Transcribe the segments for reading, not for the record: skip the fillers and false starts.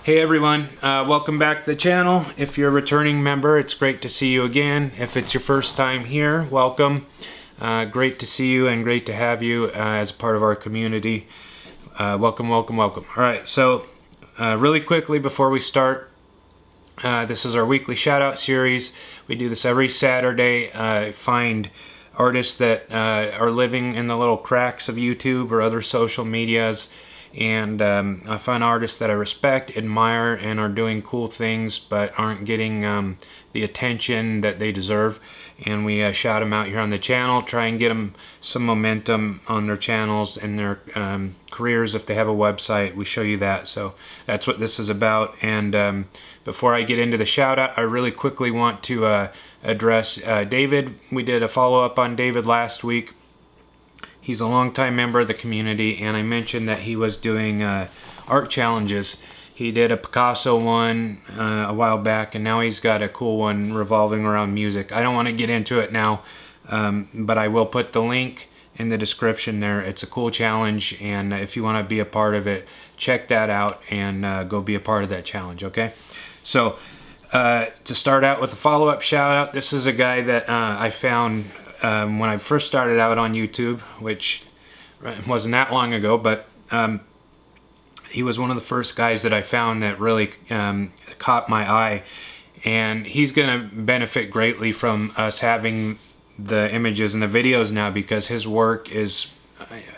Hey everyone, welcome back to the channel. If you're a returning member, it's great to see you again. If it's your first time here, welcome. Great to see you and great to have you as a part of our community. Welcome, welcome, welcome. Alright, so really quickly before we start, this is our weekly shout out series. We do this every Saturday. Find artists that are living in the little cracks of YouTube or other social medias, and I find artists that I respect, admire, and are doing cool things but aren't getting the attention that they deserve, and we shout them out here on the channel, try and get them some momentum on their channels and their careers. If they have a website, we show you that. So that's what this is about. And before I get into the shout out, I really quickly want to address David. We did a follow-up on David last week. He's a longtime member of the community, and I mentioned that he was doing art challenges. He did a Picasso one a while back, and now he's got a cool one revolving around music. I don't want to get into it now, but I will put the link in the description there. It's a cool challenge, and if you want to be a part of it, check that out and go be a part of that challenge, okay? So to start out with a follow-up shout-out, this is a guy that I found when I first started out on YouTube, which wasn't that long ago, but he was one of the first guys that I found that really caught my eye, and he's going to benefit greatly from us having the images and the videos now, because his work is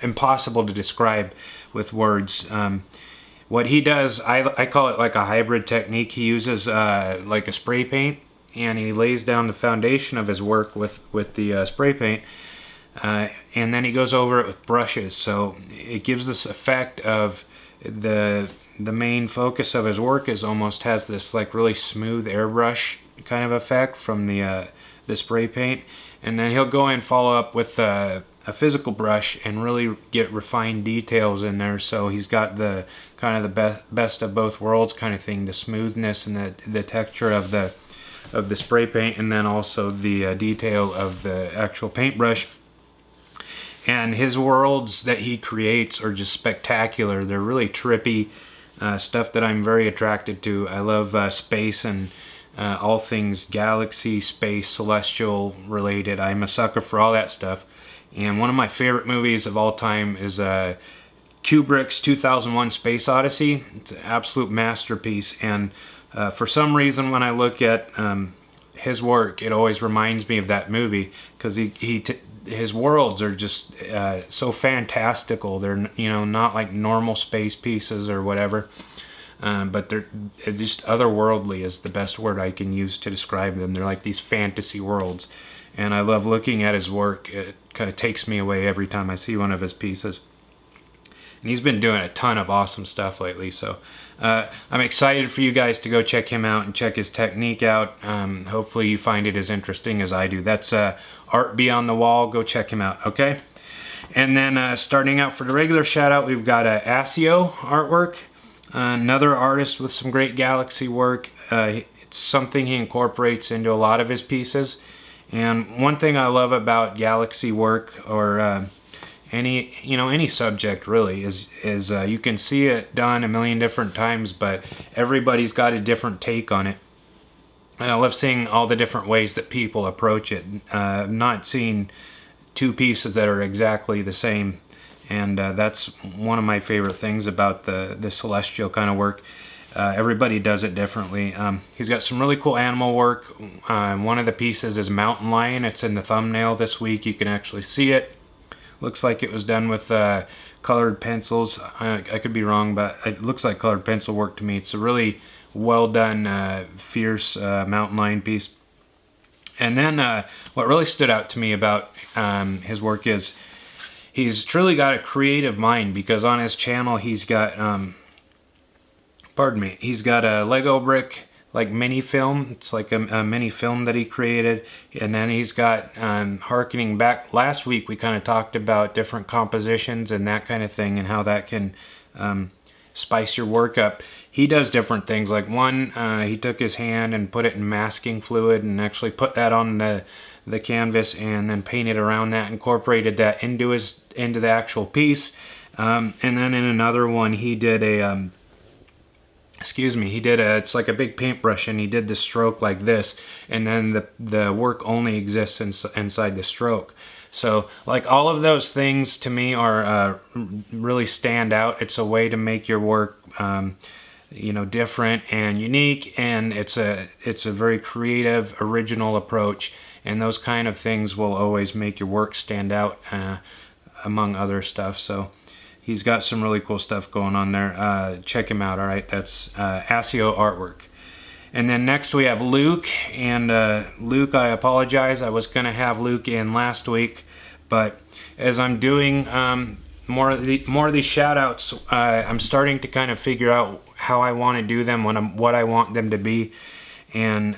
impossible to describe with words. What he does, I call it like a hybrid technique. He uses like a spray paint, and he lays down the foundation of his work with the spray paint, and then he goes over it with brushes. So it gives this effect of the main focus of his work is almost has this like really smooth airbrush kind of effect from the spray paint, and then he'll go and follow up with a physical brush and really get refined details in there. So he's got the kind of the best of both worlds kind of thing, the smoothness and the texture of the spray paint, and then also the detail of the actual paintbrush. And his worlds that he creates are just spectacular. They're really trippy stuff that I'm very attracted to. I love space and all things galaxy, space, celestial related. I'm a sucker for all that stuff. And one of my favorite movies of all time is Kubrick's 2001 Space Odyssey. It's an absolute masterpiece, and for some reason when I look at his work, it always reminds me of that movie, because his worlds are just so fantastical. They're not like normal space pieces or whatever, but they're just otherworldly is the best word I can use to describe them. They're like these fantasy worlds, and I love looking at his work. It kind of takes me away every time I see one of his pieces. And he's been doing a ton of awesome stuff lately, so I'm excited for you guys to go check him out and check his technique out. Hopefully you find it as interesting as I do. That's Art Beyond the Wall. Go check him out, okay? And then starting out for the regular shout out, we've got Accio Artwork, another artist with some great galaxy work. It's something he incorporates into a lot of his pieces. And one thing I love about galaxy work, or any subject really, is you can see it done a million different times, but everybody's got a different take on it. And I love seeing all the different ways that people approach it. I've not seen two pieces that are exactly the same, and that's one of my favorite things about the celestial kind of work. Everybody does it differently. He's got some really cool animal work. One of the pieces is Mountain Lion. It's in the thumbnail this week. You can actually see it. Looks like it was done with colored pencils. I could be wrong, but it looks like colored pencil work to me. It's a really well done, fierce mountain lion piece. And then what really stood out to me about his work is he's truly got a creative mind, because on his channel he's got, he's got a Lego brick like mini film. It's like a mini film that he created, and then he's got harkening back last week we kind of talked about different compositions and that kind of thing, and how that can spice your work up. He does different things. Like one, he took his hand and put it in masking fluid and actually put that on the canvas, and then painted around that, incorporated that into the actual piece. And then in another one he did excuse me, he did it's like a big paintbrush, and he did the stroke like this, and then the work only exists inside the stroke. So like all of those things to me are really stand out. It's a way to make your work you know, different and unique, and it's a very creative, original approach, and those kind of things will always make your work stand out among other stuff. So he's got some really cool stuff going on there. Check him out. All right, that's Accio Artwork. And then next we have Luke, and Luke, I apologize, I was going to have Luke in last week, but as I'm doing more of these shout outs, I'm starting to kind of figure out how I want to do them, what I want them to be. And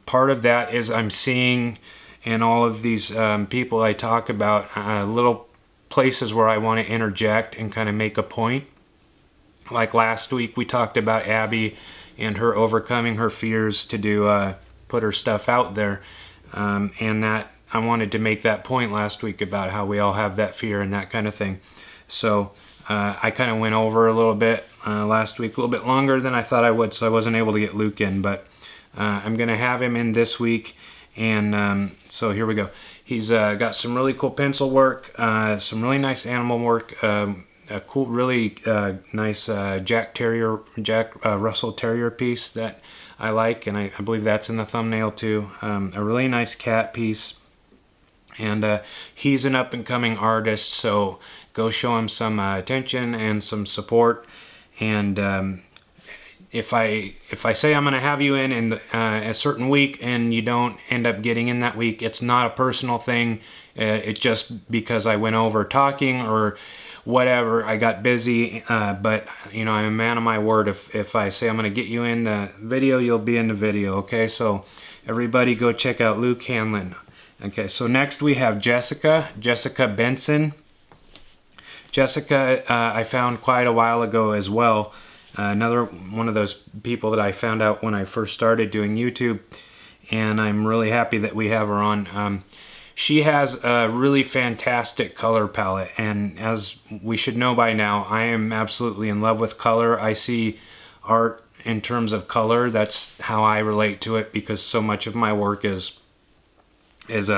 part of that is I'm seeing in all of these people I talk about little places where I want to interject and kind of make a point. Like last week we talked about Abby and her overcoming her fears to do put her stuff out there, and that I wanted to make that point last week about how we all have that fear and that kind of thing. So I kind of went over a little bit last week, a little bit longer than I thought I would, so I wasn't able to get Luke in, but I'm going to have him in this week. And so here we go. He's got some really cool pencil work, some really nice animal work, a cool, really nice Jack Russell Terrier piece that I like, and I believe that's in the thumbnail too. A really nice cat piece, and he's an up-and-coming artist, so go show him some attention and some support. And if I say I'm going to have you in a certain week and you don't end up getting in that week, it's not a personal thing. It's just because I went over talking or whatever, I got busy, but you know, I'm a man of my word. If I say I'm going to get you in the video, you'll be in the video, okay? So everybody go check out Luke Hanlon. Okay, so next we have Jessica Benson. Jessica I found quite a while ago as well. Another one of those people that I found out when I first started doing YouTube, and I'm really happy that we have her on. She has a really fantastic color palette, and as we should know by now, I am absolutely in love with color. I see art in terms of color. That's how I relate to it, because so much of my work is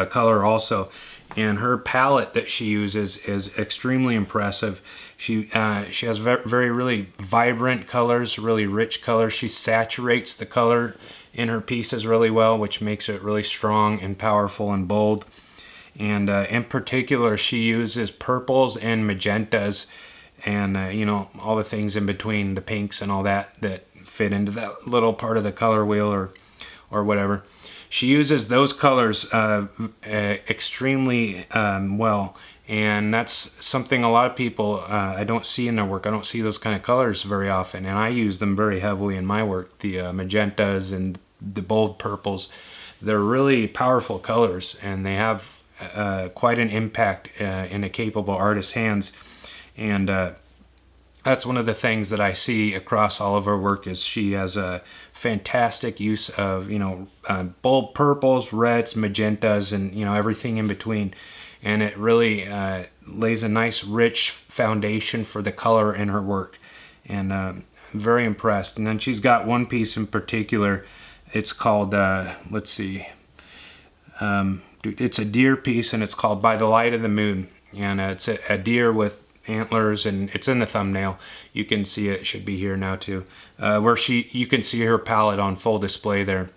color also. And her palette that she uses is extremely impressive. She has very really vibrant colors, really rich colors. She saturates the color in her pieces really well, which makes it really strong and powerful and bold. And in particular, she uses purples and magentas, and you know, all the things in between, the pinks and all that fit into that little part of the color wheel or whatever. She uses those colors extremely well, and that's something a lot of people I don't see in their work. I don't see those kind of colors very often, and I use them very heavily in my work. The magentas and the bold purples, they're really powerful colors, and they have quite an impact in a capable artist's hands. And that's one of the things that I see across all of her work, is she has a fantastic use of, you know, bold purples, reds, magentas, and, you know, everything in between. And it really lays a nice rich foundation for the color in her work. And I'm very impressed. And then she's got one piece in particular. It's called, let's see, it's a deer piece, and it's called By the Light of the Moon. And it's a deer with antlers, and it's in the thumbnail. You can see it should be here now too, where you can see her palette on full display there.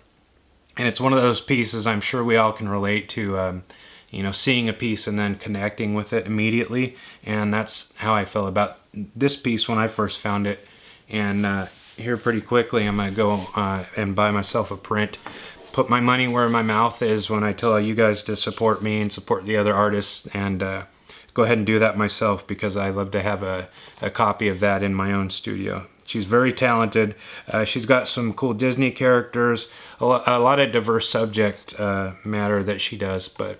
And it's one of those pieces I'm sure we all can relate to, you know, seeing a piece and then connecting with it immediately. And that's how I felt about this piece when I first found it. And here pretty quickly I'm going to go and buy myself a print, put my money where my mouth is when I tell you guys to support me and support the other artists, and go ahead and do that myself, because I love to have a copy of that in my own studio. She's very talented. She's got some cool Disney characters, a lot of diverse subject matter that she does, but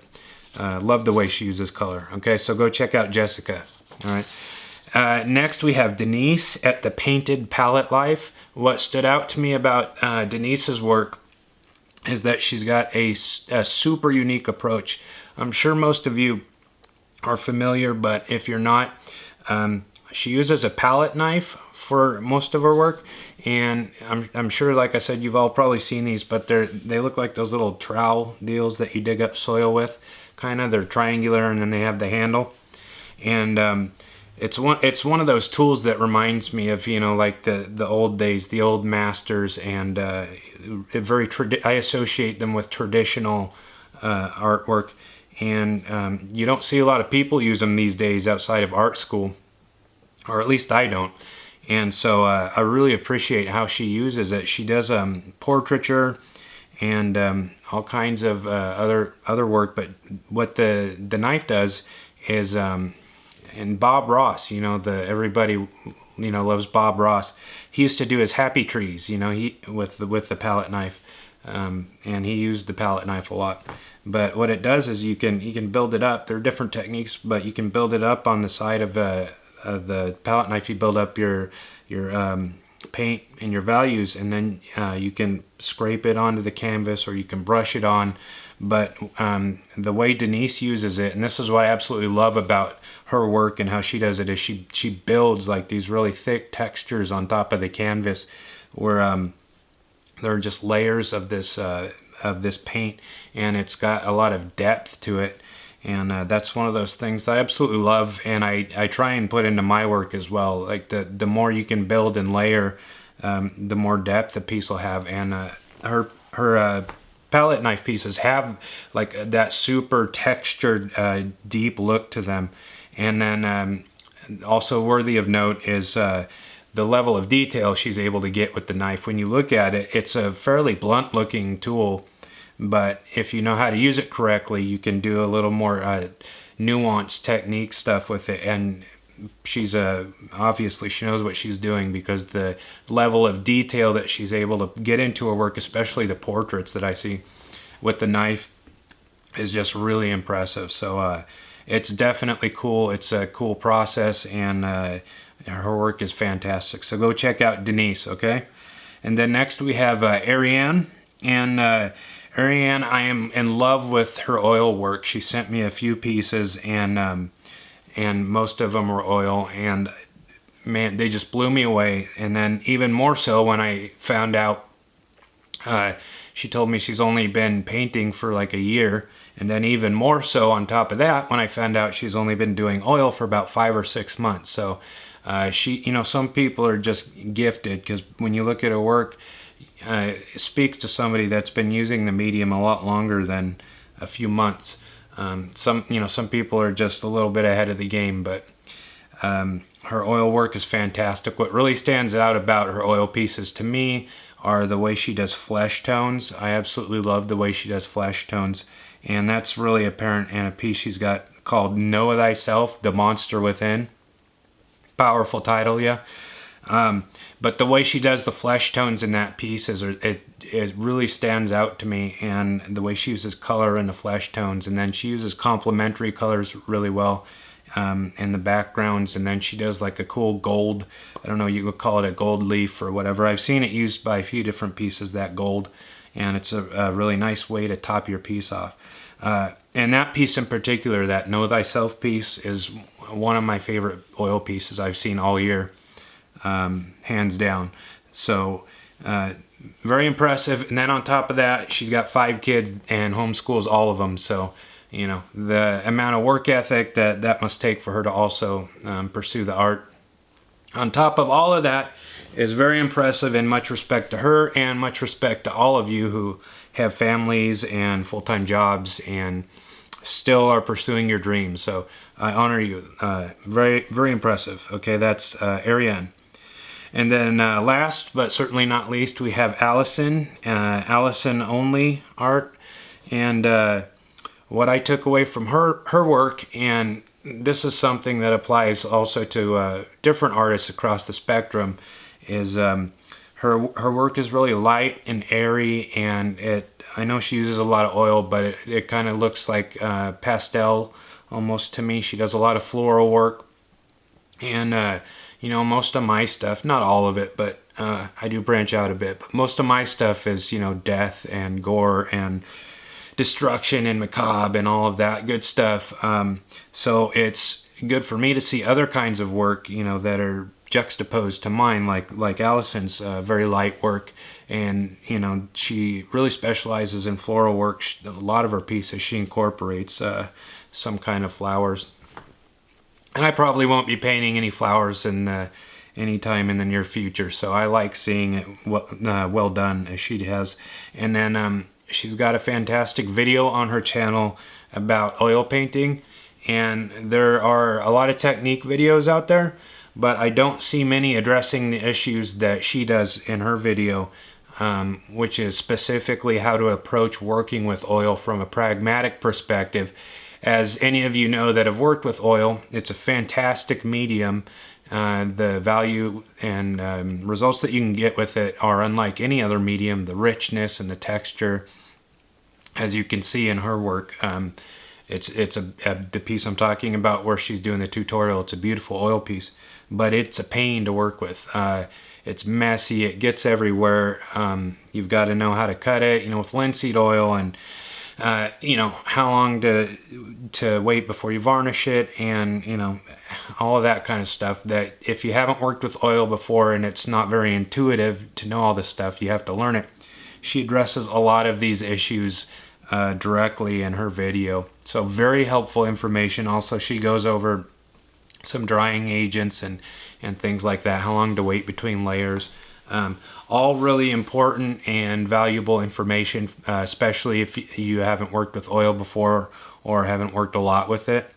love the way she uses color. Okay, so go check out Jessica. All right. Next we have Denise at the Painted Palette Life. What stood out to me about Denise's work is that she's got a super unique approach. I'm sure most of you are familiar, but if you're not, she uses a palette knife for most of her work, and I'm sure, like I said, you've all probably seen these, but they look like those little trowel deals that you dig up soil with, kind of. They're triangular, and then they have the handle, and it's one of those tools that reminds me of, you know, like the old days, the old masters, and I associate them with traditional artwork, and you don't see a lot of people use them these days outside of art school, or at least I don't. And so I really appreciate how she uses it. She does portraiture and all kinds of other work, but what the knife does is, and Bob Ross, you know, everybody, you know, loves Bob Ross. He used to do his happy trees, you know, with the palette knife, and he used the palette knife a lot. But what it does is you can build it up. There are different techniques, but you can build it up on the side of the palette knife. You build up your paint and your values, and then you can scrape it onto the canvas, or you can brush it on. But the way Denise uses it, and this is what I absolutely love about her work and how she does it, is she builds like these really thick textures on top of the canvas, where there are just layers of this paint, and it's got a lot of depth to it. And that's one of those things I absolutely love, and I try and put into my work as well. Like the more you can build and layer, the more depth the piece will have. And her palette knife pieces have like that super textured, deep look to them. And then also worthy of note is the level of detail she's able to get with the knife. When you look at it, it's a fairly blunt looking tool, but if you know how to use it correctly, you can do a little more nuanced technique stuff with it. And she's obviously she knows what she's doing, because the level of detail that she's able to get into her work, especially the portraits that I see with the knife, is just really impressive. So it's definitely cool. It's a cool process, and her work is fantastic. So go check out Denise, okay? And then next we have Ariane. And Ariane, I am in love with her oil work. She sent me a few pieces, and most of them were oil, and man, they just blew me away. And then even more so when I found out, she told me she's only been painting for like a year. And then even more so on top of that, when I found out she's only been doing oil for about 5 or 6 months. So she, you know, some people are just gifted, because when you look at her work, it speaks to somebody that's been using the medium a lot longer than a few months. Some people are just a little bit ahead of the game, but her oil work is fantastic. What really stands out about her oil pieces to me are the way she does flesh tones. I absolutely love the way she does flesh tones, and that's really apparent in a piece she's got called Know Thyself, The Monster Within. Powerful title, yeah. But the way she does the flesh tones in that piece it really stands out to me, and the way she uses color in the flesh tones, and then she uses complementary colors really well in the backgrounds, and then she does like a cool gold, I don't know, you would call it a gold leaf or whatever. I've seen it used by a few different pieces, that gold, and it's a really nice way to top your piece off. And that piece in particular, that Know Thyself piece, is one of my favorite oil pieces I've seen all year. Hands down. So very impressive. And then on top of that, she's got 5 kids and homeschools all of them. So, you know, the amount of work ethic that must take for her to also pursue the art. On top of all of that is very impressive, and much respect to her, and much respect to all of you who have families and full-time jobs and still are pursuing your dreams. So I honor you. Very, very impressive. Okay, that's Ariane. And then last but certainly not least, we have Allison, AllisonlyonArt. And what I took away from her work, and this is something that applies also to different artists across the spectrum, is her work is really light and airy, and I know she uses a lot of oil, but it kind of looks like pastel almost to me. She does a lot of floral work, and you know, most of my stuff, not all of it, but I do branch out a bit, but most of my stuff is, you know, death and gore and destruction and macabre and all of that good stuff. So it's good for me to see other kinds of work, you know, that are juxtaposed to mine, like Allison's very light work. And you know, she really specializes in floral work. A lot of her pieces she incorporates some kind of flowers. And I probably won't be painting any flowers in anytime in the near future, so I like seeing it well done as she has. And then she's got a fantastic video on her channel about oil painting, and there are a lot of technique videos out there, but I don't see many addressing the issues that she does in her video, which is specifically how to approach working with oil from a pragmatic perspective. As any of you know that have worked with oil, it's a fantastic medium. The value and results that you can get with it are unlike any other medium. The richness and the texture, as you can see in her work, the piece I'm talking about where she's doing the tutorial, it's a beautiful oil piece, but it's a pain to work with. It's messy, it gets everywhere. You've got to know how to cut it, you know, with linseed oil, and you know, how long to wait before you varnish it, and you know, all of that kind of stuff that if you haven't worked with oil before and it's not very intuitive to know all this stuff, you have to learn it. She addresses a lot of these issues directly in her video, so very helpful information. Also, she goes over some drying agents and things like that, how long to wait between layers. All really important and valuable information, especially if you haven't worked with oil before or haven't worked a lot with it.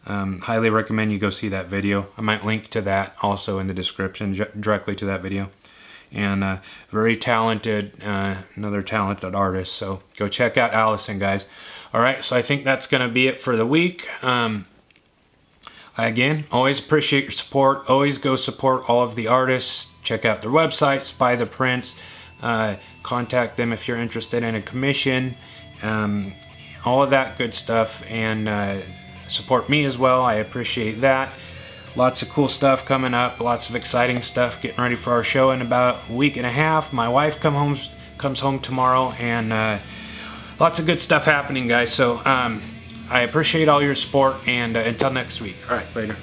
Highly recommend you go see that video. I might link to that also in the description, directly to that video. And very talented, another talented artist, so go check out Allison, guys. Alright, so I think that's going to be it for the week. Again, always appreciate your support. Always go support all of the artists. Check out their websites, buy the prints, contact them if you're interested in a commission, all of that good stuff, and support me as well. I appreciate that. Lots of cool stuff coming up, lots of exciting stuff, getting ready for our show in about a week and a half. My wife comes home tomorrow, and lots of good stuff happening, guys. So I appreciate all your support, and until next week. All right, later.